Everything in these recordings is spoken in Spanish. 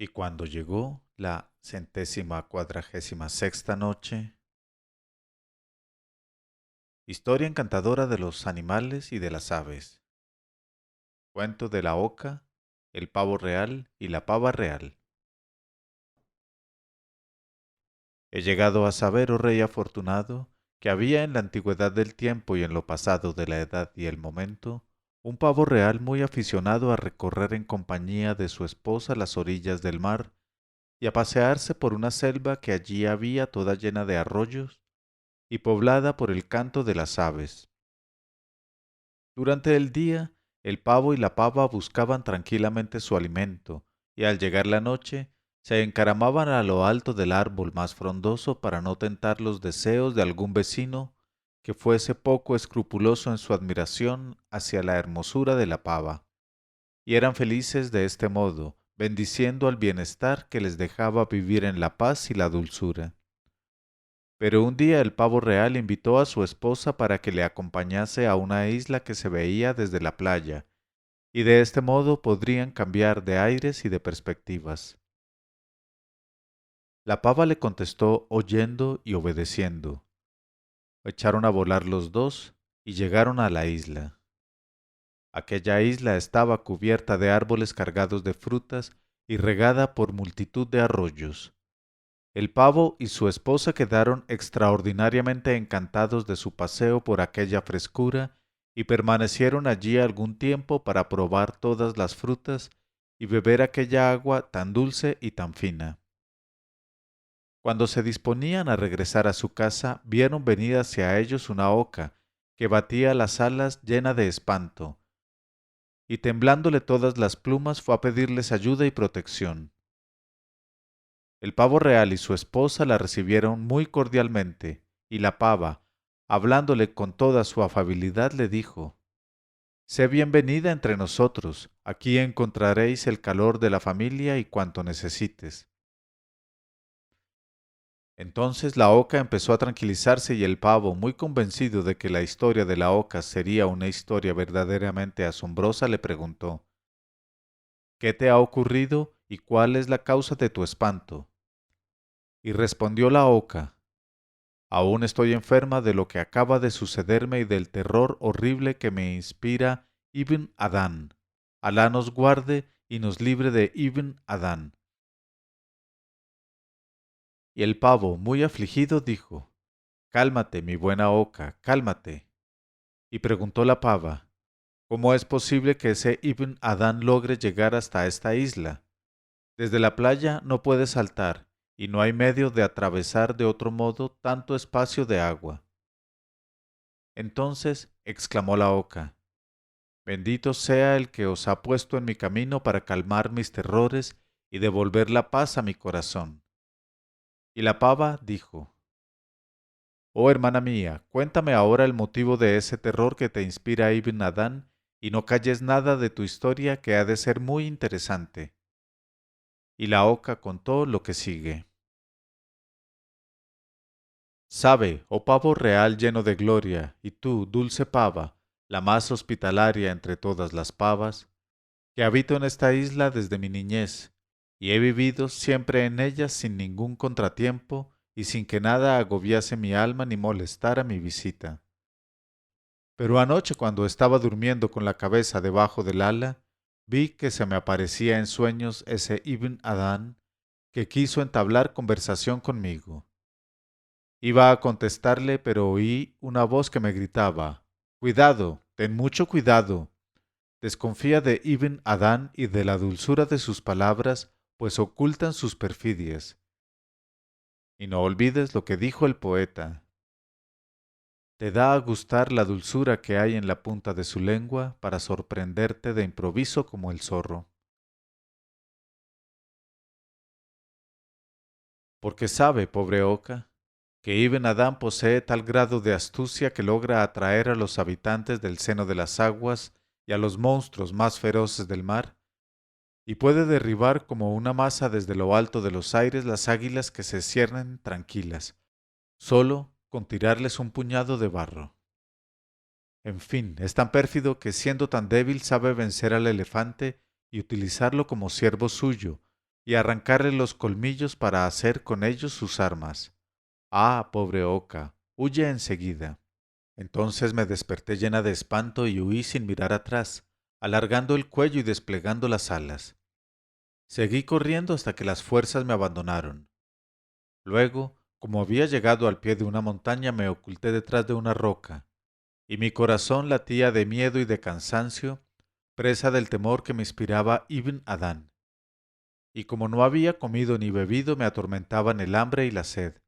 Y cuando llegó la 146ª noche, historia encantadora de los animales y de las aves, cuento de la oca, el pavo real y la pava real. He llegado a saber, oh rey afortunado, que había en la antigüedad del tiempo y en lo pasado de la edad y el momento, un pavo real muy aficionado a recorrer en compañía de su esposa las orillas del mar y a pasearse por una selva que allí había toda llena de arroyos y poblada por el canto de las aves. Durante el día, el pavo y la pava buscaban tranquilamente su alimento, y al llegar la noche, se encaramaban a lo alto del árbol más frondoso para no tentar los deseos de algún vecino que fuese poco escrupuloso en su admiración hacia la hermosura de la pava, y eran felices de este modo, bendiciendo al bienestar que les dejaba vivir en la paz y la dulzura. Pero un día el pavo real invitó a su esposa para que le acompañase a una isla que se veía desde la playa, y de este modo podrían cambiar de aires y de perspectivas. La pava le contestó oyendo y obedeciendo. Echaron a volar los dos y llegaron a la isla. Aquella isla estaba cubierta de árboles cargados de frutas y regada por multitud de arroyos. El pavo y su esposa quedaron extraordinariamente encantados de su paseo por aquella frescura y permanecieron allí algún tiempo para probar todas las frutas y beber aquella agua tan dulce y tan fina. Cuando se disponían a regresar a su casa, vieron venir hacia ellos una oca que batía las alas llena de espanto, y temblándole todas las plumas fue a pedirles ayuda y protección. El pavo real y su esposa la recibieron muy cordialmente, y la pava, hablándole con toda su afabilidad, le dijo, «Sé bienvenida entre nosotros, aquí encontraréis el calor de la familia y cuanto necesites». Entonces la oca empezó a tranquilizarse y el pavo, muy convencido de que la historia de la oca sería una historia verdaderamente asombrosa, le preguntó, «¿Qué te ha ocurrido y cuál es la causa de tu espanto?». Y respondió la oca, «Aún estoy enferma de lo que acaba de sucederme y del terror horrible que me inspira Ibn Adán. Alá nos guarde y nos libre de Ibn Adán». Y el pavo, muy afligido, dijo, «Cálmate, mi buena oca, cálmate». Y preguntó la pava, «¿Cómo es posible que ese Ibn Adán logre llegar hasta esta isla? Desde la playa no puede saltar, y no hay medio de atravesar de otro modo tanto espacio de agua». Entonces exclamó la oca, «Bendito sea el que os ha puesto en mi camino para calmar mis terrores y devolver la paz a mi corazón». Y la pava dijo, «Oh hermana mía, cuéntame ahora el motivo de ese terror que te inspira Ibn Adán y no calles nada de tu historia que ha de ser muy interesante». Y la oca contó lo que sigue. «Sabe, oh pavo real lleno de gloria, y tú, dulce pava, la más hospitalaria entre todas las pavas, que habito en esta isla desde mi niñez, y he vivido siempre en ella sin ningún contratiempo y sin que nada agobiase mi alma ni molestara mi visita. Pero anoche cuando estaba durmiendo con la cabeza debajo del ala, vi que se me aparecía en sueños ese Ibn Adán que quiso entablar conversación conmigo. Iba a contestarle, pero oí una voz que me gritaba, «Cuidado, ten mucho cuidado. Desconfía de Ibn Adán y de la dulzura de sus palabras, pues ocultan sus perfidias. Y no olvides lo que dijo el poeta. Te da a gustar la dulzura que hay en la punta de su lengua para sorprenderte de improviso como el zorro». Porque sabe, pobre oca, que Ibn Adán posee tal grado de astucia que logra atraer a los habitantes del seno de las aguas y a los monstruos más feroces del mar, y puede derribar como una masa desde lo alto de los aires las águilas que se ciernen tranquilas, solo con tirarles un puñado de barro. En fin, es tan pérfido que siendo tan débil sabe vencer al elefante y utilizarlo como siervo suyo, y arrancarle los colmillos para hacer con ellos sus armas. Ah, pobre Oca, huye enseguida. Entonces me desperté llena de espanto y huí sin mirar atrás, alargando el cuello y desplegando las alas. Seguí corriendo hasta que las fuerzas me abandonaron. Luego, como había llegado al pie de una montaña, me oculté detrás de una roca, y mi corazón latía de miedo y de cansancio, presa del temor que me inspiraba Ibn Adán. Y como no había comido ni bebido, me atormentaban el hambre y la sed.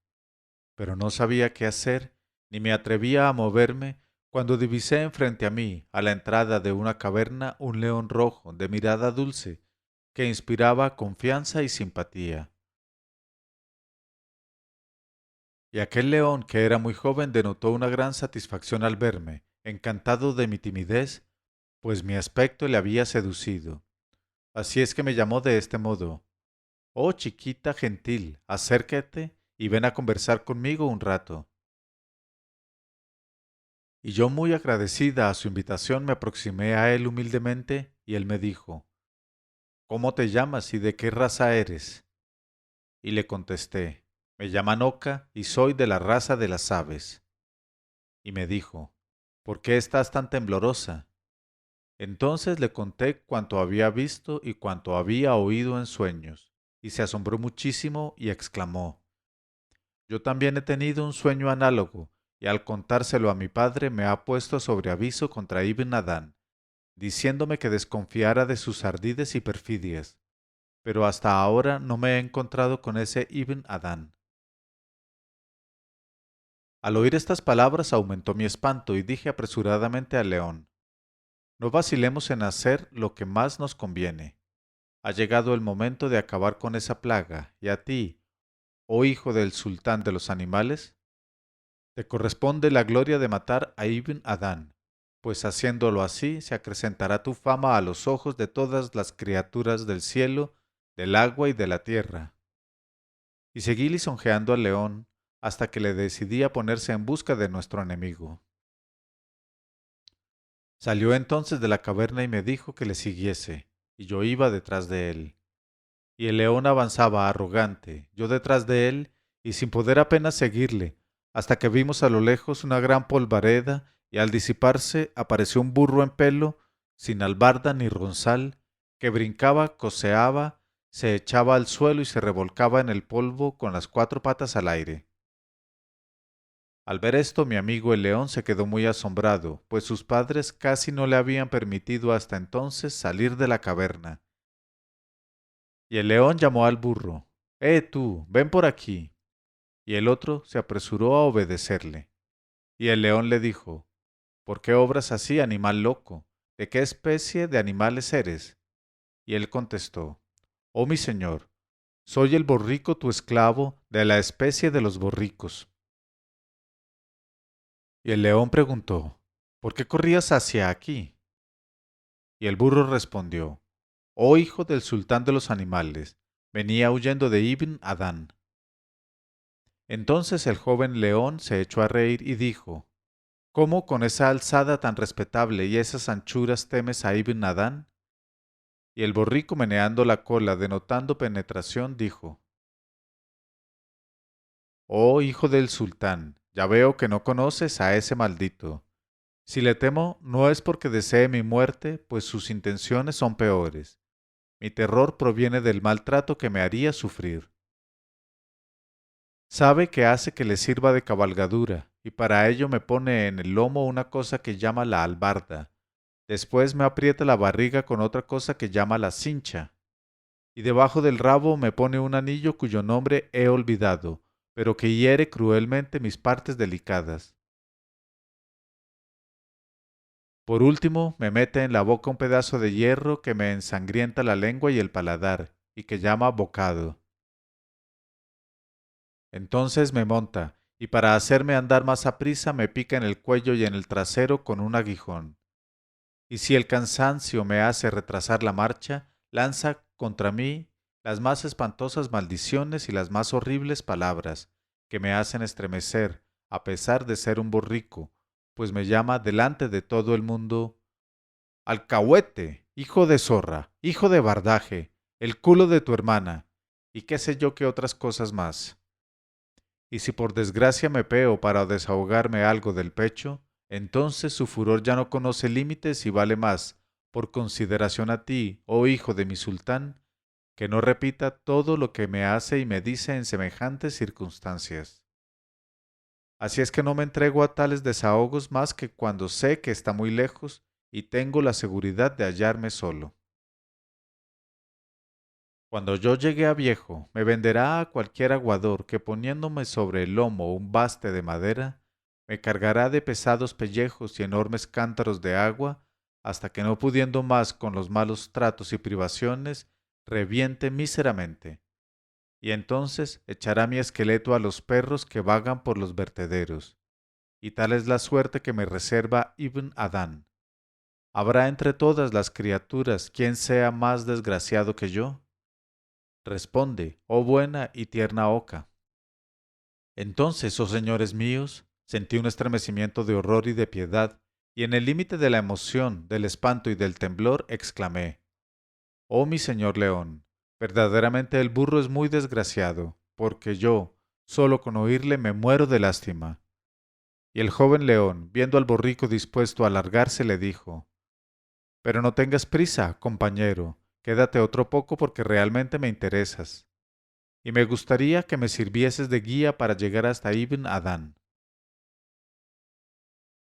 Pero no sabía qué hacer, ni me atrevía a moverme, cuando divisé enfrente a mí, a la entrada de una caverna, un león rojo, de mirada dulce, que inspiraba confianza y simpatía. Y aquel león, que era muy joven, denotó una gran satisfacción al verme, encantado de mi timidez, pues mi aspecto le había seducido. Así es que me llamó de este modo: «Oh chiquita gentil, acércate y ven a conversar conmigo un rato». Y yo, muy agradecida a su invitación, me aproximé a él humildemente, y él me dijo: «¿Cómo te llamas y de qué raza eres?». Y le contesté: «Me llaman Oca y soy de la raza de las aves». Y me dijo: «¿Por qué estás tan temblorosa?». Entonces le conté cuanto había visto y cuanto había oído en sueños, y se asombró muchísimo y exclamó: «Yo también he tenido un sueño análogo, y al contárselo a mi padre me ha puesto sobre aviso contra Ibn Adán, diciéndome que desconfiara de sus ardides y perfidias, pero hasta ahora no me he encontrado con ese Ibn Adán». Al oír estas palabras aumentó mi espanto y dije apresuradamente al león: «No vacilemos en hacer lo que más nos conviene. Ha llegado el momento de acabar con esa plaga, y a ti, oh hijo del sultán de los animales, te corresponde la gloria de matar a Ibn Adán, pues haciéndolo así se acrecentará tu fama a los ojos de todas las criaturas del cielo, del agua y de la tierra». Y seguí lisonjeando al león hasta que le decidí a ponerse en busca de nuestro enemigo. Salió entonces de la caverna y me dijo que le siguiese, y yo iba detrás de él. Y el león avanzaba arrogante, yo detrás de él, y sin poder apenas seguirle, hasta que vimos a lo lejos una gran polvareda, y al disiparse apareció un burro en pelo, sin albarda ni ronzal, que brincaba, coceaba, se echaba al suelo y se revolcaba en el polvo con las cuatro patas al aire. Al ver esto, mi amigo el león se quedó muy asombrado, pues sus padres casi no le habían permitido hasta entonces salir de la caverna. Y el león llamó al burro: tú, ven por aquí». Y el otro se apresuró a obedecerle. Y el león le dijo: «¿Por qué obras así, animal loco? ¿De qué especie de animales eres?». Y él contestó: «Oh mi señor, soy el borrico tu esclavo, de la especie de los borricos». Y el león preguntó: «¿Por qué corrías hacia aquí?». Y el burro respondió: «Oh hijo del sultán de los animales, venía huyendo de Ibn Adán». Entonces el joven león se echó a reír y dijo: «¿Cómo con esa alzada tan respetable y esas anchuras temes a Ibn Adán?». Y el borrico, meneando la cola denotando penetración, dijo: «Oh hijo del sultán, ya veo que no conoces a ese maldito. Si le temo no es porque desee mi muerte, pues sus intenciones son peores. Mi terror proviene del maltrato que me haría sufrir. Sabe que hace que le sirva de cabalgadura, y para ello me pone en el lomo una cosa que llama la albarda. Después me aprieta la barriga con otra cosa que llama la cincha, y debajo del rabo me pone un anillo cuyo nombre he olvidado, pero que hiere cruelmente mis partes delicadas. Por último, me mete en la boca un pedazo de hierro que me ensangrienta la lengua y el paladar, y que llama bocado. Entonces me monta, y para hacerme andar más aprisa me pica en el cuello y en el trasero con un aguijón. Y si el cansancio me hace retrasar la marcha, lanza contra mí las más espantosas maldiciones y las más horribles palabras, que me hacen estremecer, a pesar de ser un borrico, pues me llama delante de todo el mundo: «Alcahuete, hijo de zorra, hijo de bardaje, el culo de tu hermana, y qué sé yo qué otras cosas más. Y si por desgracia me peo para desahogarme algo del pecho, entonces su furor ya no conoce límites y vale más, por consideración a ti, oh hijo de mi sultán, que no repita todo lo que me hace y me dice en semejantes circunstancias. Así es que no me entrego a tales desahogos más que cuando sé que está muy lejos y tengo la seguridad de hallarme solo. Cuando yo llegue a viejo, me venderá a cualquier aguador que poniéndome sobre el lomo un baste de madera, me cargará de pesados pellejos y enormes cántaros de agua, hasta que no pudiendo más con los malos tratos y privaciones, reviente míseramente. Y entonces echará mi esqueleto a los perros que vagan por los vertederos. Y tal es la suerte que me reserva Ibn Adán. ¿Habrá entre todas las criaturas quien sea más desgraciado que yo? Responde, oh buena y tierna Oca. Entonces, oh señores míos, sentí un estremecimiento de horror y de piedad, y en el límite de la emoción, del espanto y del temblor, exclamé, oh mi señor león, verdaderamente el burro es muy desgraciado, porque yo, solo con oírle, me muero de lástima. Y el joven león, viendo al borrico dispuesto a largarse, le dijo, pero no tengas prisa, compañero, quédate otro poco porque realmente me interesas, y me gustaría que me sirvieses de guía para llegar hasta Ibn Adán.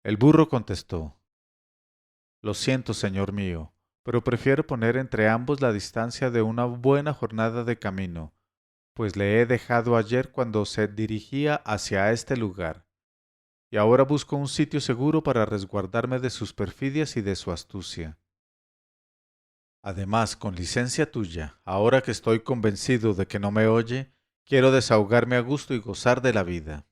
El burro contestó, lo siento, señor mío, pero prefiero poner entre ambos la distancia de una buena jornada de camino, pues le he dejado ayer cuando se dirigía hacia este lugar, y ahora busco un sitio seguro para resguardarme de sus perfidias y de su astucia. Además, con licencia tuya, ahora que estoy convencido de que no me oye, quiero desahogarme a gusto y gozar de la vida.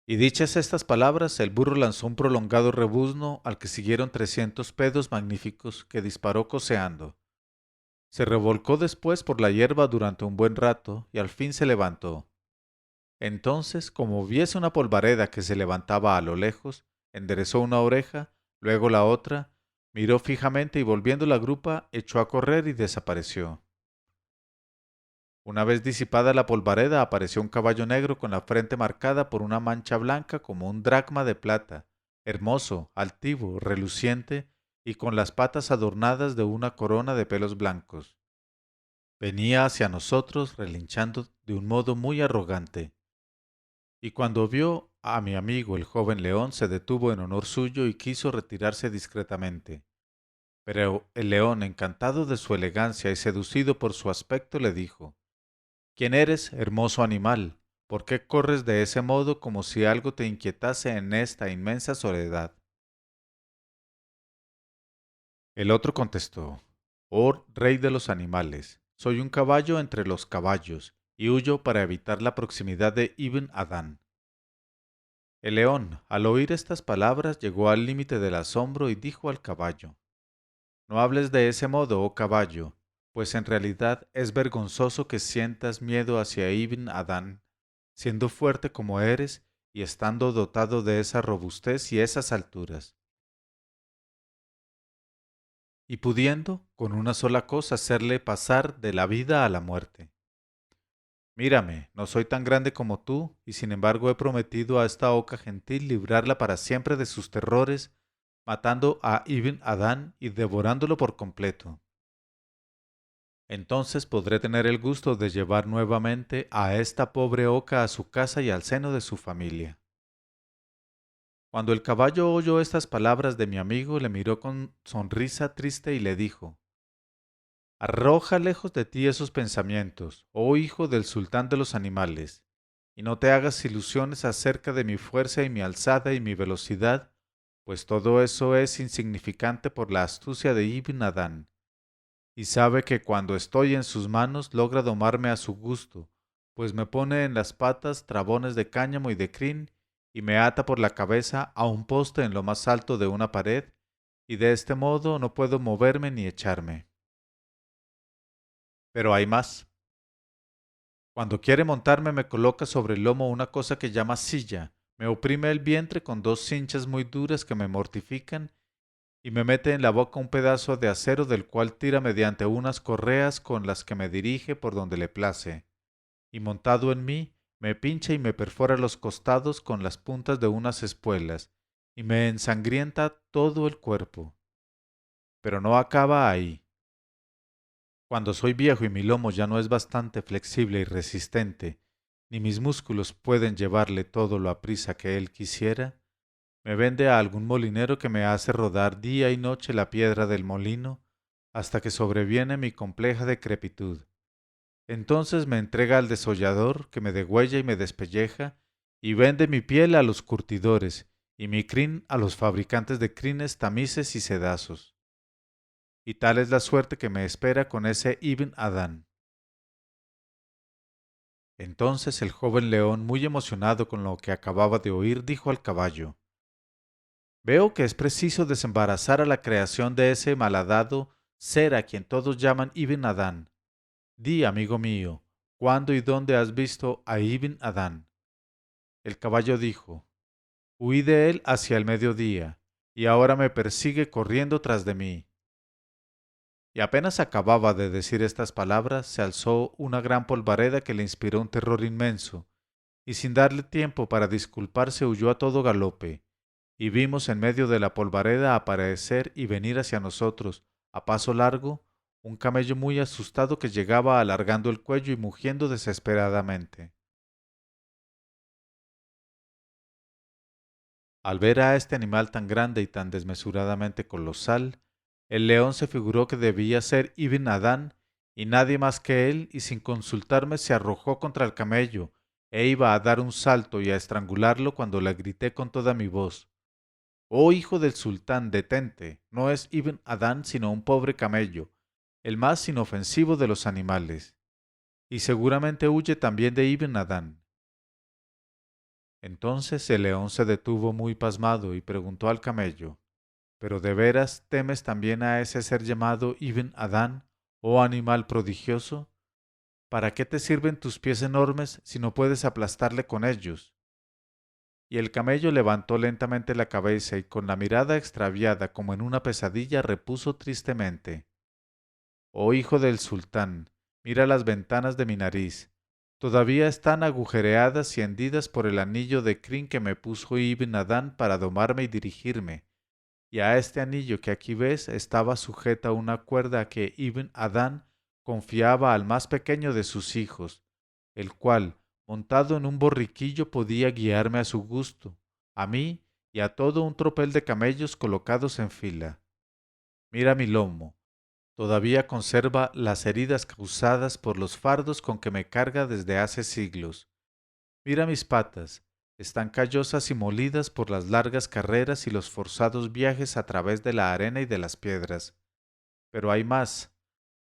Y dichas estas palabras, el burro lanzó un prolongado rebuzno al que siguieron 300 pedos magníficos que disparó coceando. Se revolcó después por la hierba durante un buen rato y al fin se levantó. Entonces, como viese una polvareda que se levantaba a lo lejos, enderezó una oreja, luego la otra, miró fijamente y volviendo la grupa, echó a correr y desapareció. Una vez disipada la polvareda, apareció un caballo negro con la frente marcada por una mancha blanca como un dracma de plata, hermoso, altivo, reluciente y con las patas adornadas de una corona de pelos blancos. Venía hacia nosotros relinchando de un modo muy arrogante, y cuando vio a mi amigo el joven león se detuvo en honor suyo y quiso retirarse discretamente. Pero el león, encantado de su elegancia y seducido por su aspecto, le dijo, ¿quién eres, hermoso animal? ¿Por qué corres de ese modo como si algo te inquietase en esta inmensa soledad? El otro contestó, oh rey de los animales, soy un caballo entre los caballos, y huyo para evitar la proximidad de Ibn Adán. El león, al oír estas palabras, llegó al límite del asombro y dijo al caballo, no hables de ese modo, oh caballo, pues en realidad es vergonzoso que sientas miedo hacia Ibn Adán, siendo fuerte como eres y estando dotado de esa robustez y esas alturas, y pudiendo con una sola cosa hacerle pasar de la vida a la muerte. Mírame, no soy tan grande como tú, y sin embargo he prometido a esta oca gentil librarla para siempre de sus terrores, matando a Ibn Adán y devorándolo por completo. Entonces podré tener el gusto de llevar nuevamente a esta pobre oca a su casa y al seno de su familia. Cuando el caballo oyó estas palabras de mi amigo, le miró con sonrisa triste y le dijo, arroja lejos de ti esos pensamientos, oh hijo del sultán de los animales, y no te hagas ilusiones acerca de mi fuerza y mi alzada y mi velocidad, pues todo eso es insignificante por la astucia de Ibn Adán, y sabe que cuando estoy en sus manos logra domarme a su gusto, pues me pone en las patas trabones de cáñamo y de crin, y me ata por la cabeza a un poste en lo más alto de una pared, y de este modo no puedo moverme ni echarme. Pero hay más. Cuando quiere montarme me coloca sobre el lomo una cosa que llama silla, me oprime el vientre con dos cinchas muy duras que me mortifican, y me mete en la boca un pedazo de acero del cual tira mediante unas correas con las que me dirige por donde le place, y montado en mí, me pincha y me perfora los costados con las puntas de unas espuelas, y me ensangrienta todo el cuerpo. Pero no acaba ahí. Cuando soy viejo y mi lomo ya no es bastante flexible y resistente, ni mis músculos pueden llevarle todo lo aprisa que él quisiera, me vende a algún molinero que me hace rodar día y noche la piedra del molino hasta que sobreviene mi compleja decrepitud. Entonces me entrega al desollador que me degüella y me despelleja y vende mi piel a los curtidores y mi crin a los fabricantes de crines, tamices y sedazos. Y tal es la suerte que me espera con ese Ibn Adán. Entonces el joven león, muy emocionado con lo que acababa de oír, dijo al caballo: Veo que es preciso desembarazar a la creación de ese malhadado ser a quien todos llaman Ibn Adán. Di, amigo mío, ¿cuándo y dónde has visto a Ibn Adán? El caballo dijo: Huí de él hacia el mediodía, y ahora me persigue corriendo tras de mí. Y apenas acababa de decir estas palabras, se alzó una gran polvareda que le inspiró un terror inmenso, y sin darle tiempo para disculparse huyó a todo galope, y vimos en medio de la polvareda aparecer y venir hacia nosotros, a paso largo, un camello muy asustado que llegaba alargando el cuello y mugiendo desesperadamente. Al ver a este animal tan grande y tan desmesuradamente colosal, el león se figuró que debía ser Ibn Adán y nadie más que él, y sin consultarme se arrojó contra el camello, e iba a dar un salto y a estrangularlo cuando le grité con toda mi voz: Oh hijo del sultán, detente, no es Ibn Adán sino un pobre camello, el más inofensivo de los animales, y seguramente huye también de Ibn Adán. Entonces el león se detuvo muy pasmado y preguntó al camello: ¿Pero de veras temes también a ese ser llamado Ibn Adán, oh animal prodigioso? ¿Para qué te sirven tus pies enormes si no puedes aplastarle con ellos? Y el camello levantó lentamente la cabeza y con la mirada extraviada como en una pesadilla repuso tristemente: Oh hijo del sultán, mira las ventanas de mi nariz. Todavía están agujereadas y hendidas por el anillo de crin que me puso Ibn Adán para domarme y dirigirme, y a este anillo que aquí ves estaba sujeta una cuerda que Ibn Adán confiaba al más pequeño de sus hijos, el cual, montado en un borriquillo, podía guiarme a su gusto, a mí y a todo un tropel de camellos colocados en fila. Mira mi lomo, todavía conserva las heridas causadas por los fardos con que me carga desde hace siglos. Mira mis patas, están callosas y molidas por las largas carreras y los forzados viajes a través de la arena y de las piedras. Pero hay más.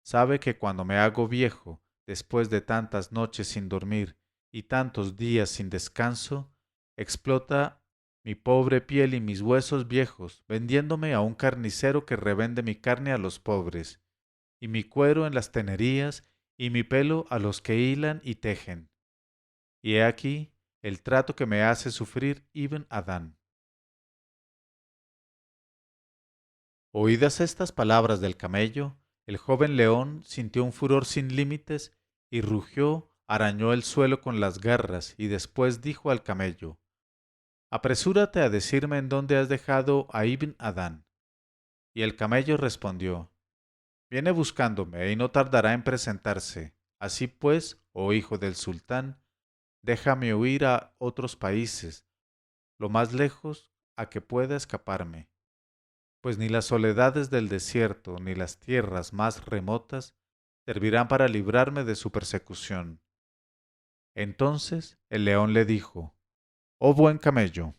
Sabe que cuando me hago viejo, después de tantas noches sin dormir y tantos días sin descanso, explota mi pobre piel y mis huesos viejos, vendiéndome a un carnicero que revende mi carne a los pobres, y mi cuero en las tenerías, y mi pelo a los que hilan y tejen. Y he aquí el trato que me hace sufrir Ibn Adán. Oídas estas palabras del camello, el joven león sintió un furor sin límites y rugió, arañó el suelo con las garras y después dijo al camello: Apresúrate a decirme en dónde has dejado a Ibn Adán. Y el camello respondió: Viene buscándome y no tardará en presentarse. Así pues, oh hijo del sultán, déjame huir a otros países, lo más lejos a que pueda escaparme, pues ni las soledades del desierto ni las tierras más remotas servirán para librarme de su persecución. Entonces el león le dijo: Oh buen camello,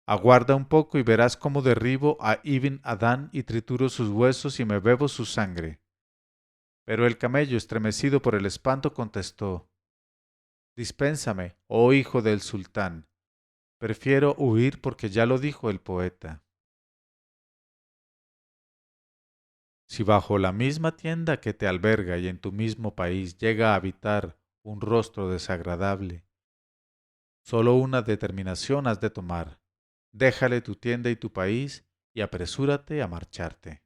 aguarda un poco y verás cómo derribo a Ibn Adán y trituro sus huesos y me bebo su sangre. Pero el camello, estremecido por el espanto, contestó: Dispénsame, oh hijo del sultán, prefiero huir porque ya lo dijo el poeta. Si bajo la misma tienda que te alberga y en tu mismo país llega a habitar un rostro desagradable, solo una determinación has de tomar: déjale tu tienda y tu país y apresúrate a marcharte.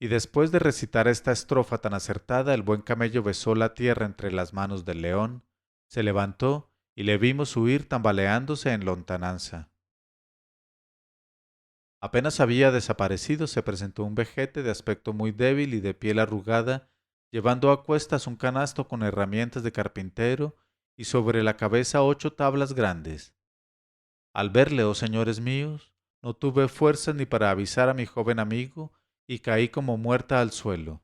Y después de recitar esta estrofa tan acertada, el buen camello besó la tierra entre las manos del león, se levantó y le vimos huir tambaleándose en lontananza. Apenas había desaparecido, se presentó un vejete de aspecto muy débil y de piel arrugada, llevando a cuestas un canasto con herramientas de carpintero y sobre la cabeza 8 tablas grandes. Al verle, oh señores míos, no tuve fuerzas ni para avisar a mi joven amigo y caí como muerta al suelo.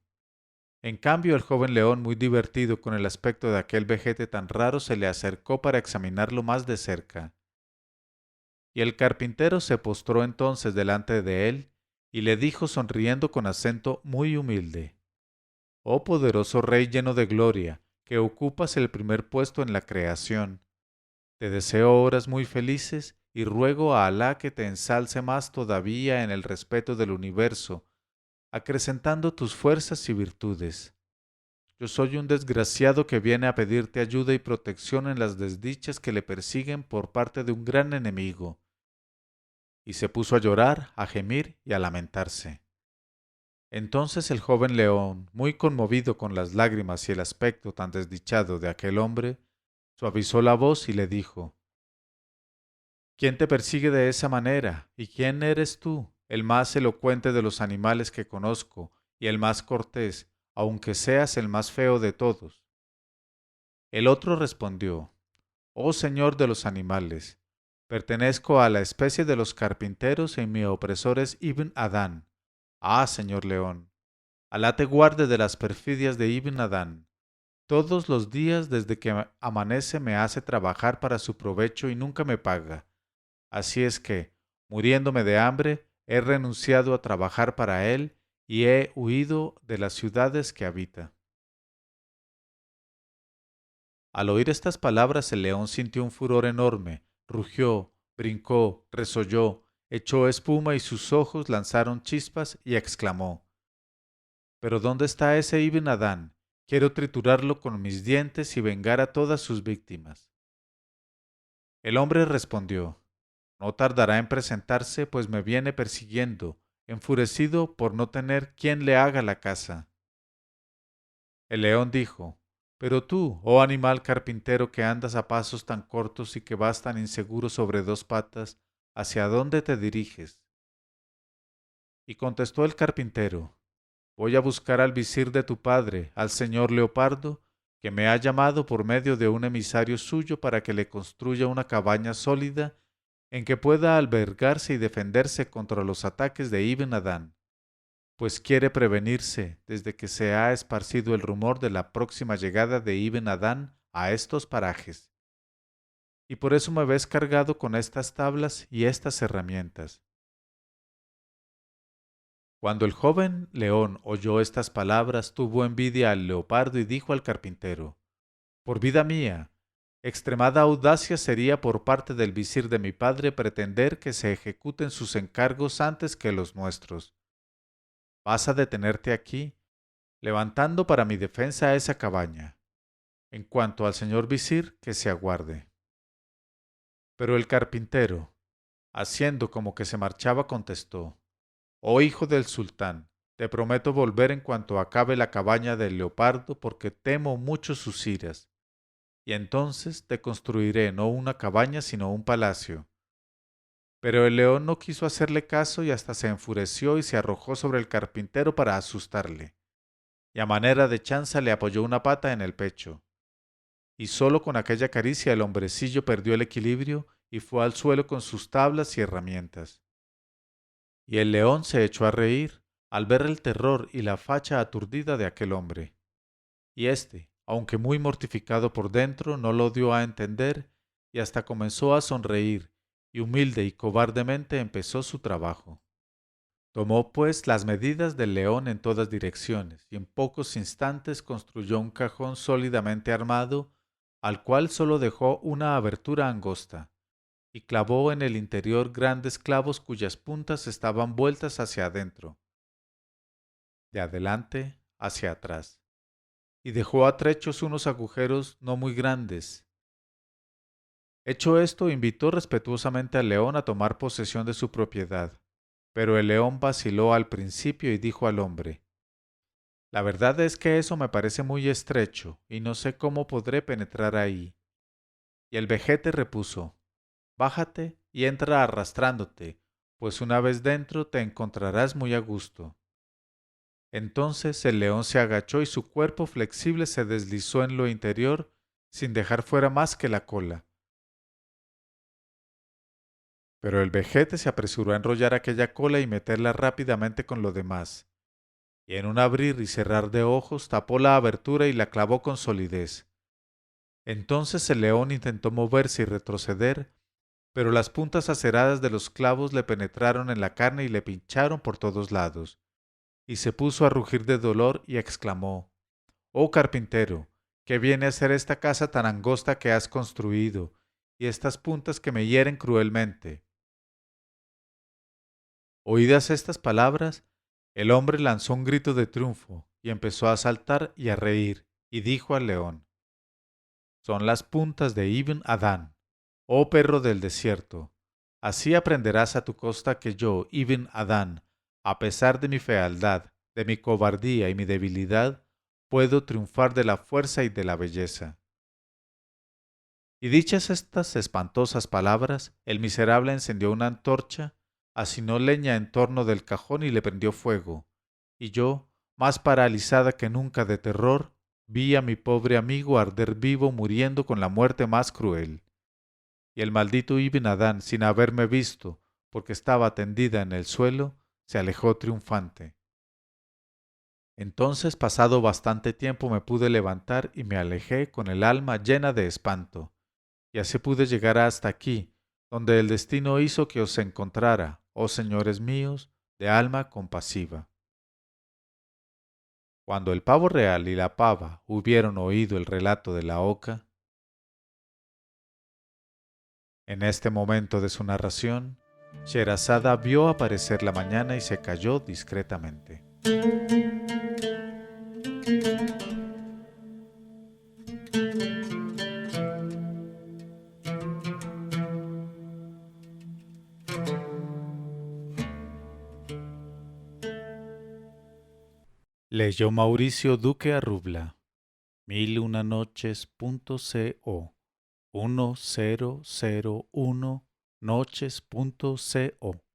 En cambio, el joven león, muy divertido con el aspecto de aquel vejete tan raro, se le acercó para examinarlo más de cerca. Y el carpintero se postró entonces delante de él y le dijo sonriendo con acento muy humilde: «Oh poderoso rey lleno de gloria, que ocupas el primer puesto en la creación, te deseo horas muy felices y ruego a Alá que te ensalce más todavía en el respeto del universo, acrecentando tus fuerzas y virtudes. Yo soy un desgraciado que viene a pedirte ayuda y protección en las desdichas que le persiguen por parte de un gran enemigo». Y se puso a llorar, a gemir y a lamentarse. Entonces el joven león, muy conmovido con las lágrimas y el aspecto tan desdichado de aquel hombre, suavizó la voz y le dijo: «¿Quién te persigue de esa manera? ¿Y quién eres tú, el más elocuente de los animales que conozco y el más cortés, aunque seas el más feo de todos?» El otro respondió: «Oh Señor de los animales, pertenezco a la especie de los carpinteros y mi opresor es Ibn Adán». «Ah, señor león, Alá te guarde de las perfidias de Ibn Adán. Todos los días desde que amanece me hace trabajar para su provecho y nunca me paga. Así es que, muriéndome de hambre, he renunciado a trabajar para él y he huido de las ciudades que habita». Al oír estas palabras, el león sintió un furor enorme, rugió, brincó, resolló, echó espuma y sus ojos lanzaron chispas y exclamó: «¿Pero dónde está ese Ibn Adán? Quiero triturarlo con mis dientes y vengar a todas sus víctimas». El hombre respondió: «No tardará en presentarse, pues me viene persiguiendo, enfurecido por no tener quien le haga la caza». El león dijo: «Pero tú, oh animal carpintero que andas a pasos tan cortos y que vas tan inseguro sobre 2 patas, ¿hacia dónde te diriges?». Y contestó el carpintero: «Voy a buscar al visir de tu padre, al señor Leopardo, que me ha llamado por medio de un emisario suyo para que le construya una cabaña sólida en que pueda albergarse y defenderse contra los ataques de Ibn Adán, pues quiere prevenirse desde que se ha esparcido el rumor de la próxima llegada de Ibn Adán a estos parajes. Y por eso me ves cargado con estas tablas y estas herramientas». Cuando el joven león oyó estas palabras, tuvo envidia al leopardo y dijo al carpintero: «Por vida mía, extremada audacia sería por parte del visir de mi padre pretender que se ejecuten sus encargos antes que los nuestros. Vas a detenerte aquí, levantando para mi defensa esa cabaña. En cuanto al señor visir, que se aguarde». Pero el carpintero, haciendo como que se marchaba, contestó: «Oh hijo del sultán, te prometo volver en cuanto acabe la cabaña del leopardo porque temo mucho sus iras, y entonces te construiré no una cabaña sino un palacio». Pero el león no quiso hacerle caso y hasta se enfureció y se arrojó sobre el carpintero para asustarle, y a manera de chanza le apoyó una pata en el pecho. Y solo con aquella caricia el hombrecillo perdió el equilibrio y fue al suelo con sus tablas y herramientas. Y el león se echó a reír al ver el terror y la facha aturdida de aquel hombre. Y éste, aunque muy mortificado por dentro, no lo dio a entender y hasta comenzó a sonreír, y humilde y cobardemente empezó su trabajo. Tomó pues las medidas del león en todas direcciones, y en pocos instantes construyó un cajón sólidamente armado, al cual sólo dejó una abertura angosta, y clavó en el interior grandes clavos cuyas puntas estaban vueltas hacia adentro, de adelante hacia atrás, y dejó a trechos unos agujeros no muy grandes. Hecho esto, invitó respetuosamente al león a tomar posesión de su propiedad. Pero el león vaciló al principio y dijo al hombre: La verdad es que eso me parece muy estrecho, y no sé cómo podré penetrar ahí. Y el vejete repuso: Bájate y entra arrastrándote, pues una vez dentro te encontrarás muy a gusto. Entonces el león se agachó y su cuerpo flexible se deslizó en lo interior, sin dejar fuera más que la cola. Pero el vejete se apresuró a enrollar aquella cola y meterla rápidamente con lo demás, y en un abrir y cerrar de ojos tapó la abertura y la clavó con solidez. Entonces el león intentó moverse y retroceder, pero las puntas aceradas de los clavos le penetraron en la carne y le pincharon por todos lados, y se puso a rugir de dolor y exclamó: Oh carpintero, ¿qué viene a ser esta casa tan angosta que has construido, y estas puntas que me hieren cruelmente? Oídas estas palabras, el hombre lanzó un grito de triunfo, y empezó a saltar y a reír, y dijo al león: Son las puntas de Ibn Adán, oh perro del desierto. Así aprenderás a tu costa que yo, Ibn Adán, a pesar de mi fealdad, de mi cobardía y mi debilidad, puedo triunfar de la fuerza y de la belleza. Y dichas estas espantosas palabras, el miserable encendió una antorcha, hacinó leña en torno del cajón y le prendió fuego. Y yo, más paralizada que nunca de terror, vi a mi pobre amigo arder vivo muriendo con la muerte más cruel. Y el maldito Ibn Adán, sin haberme visto, porque estaba tendida en el suelo, se alejó triunfante. Entonces, pasado bastante tiempo, me pude levantar y me alejé con el alma llena de espanto. Y así pude llegar hasta aquí, donde el destino hizo que os encontrara, oh señores míos, de alma compasiva. Cuando el pavo real y la pava hubieron oído el relato de la oca, en este momento de su narración, Sherazada vio aparecer la mañana y se calló discretamente. Leyó Mauricio Duque Arrubla, 1001noches.co 1001noches.co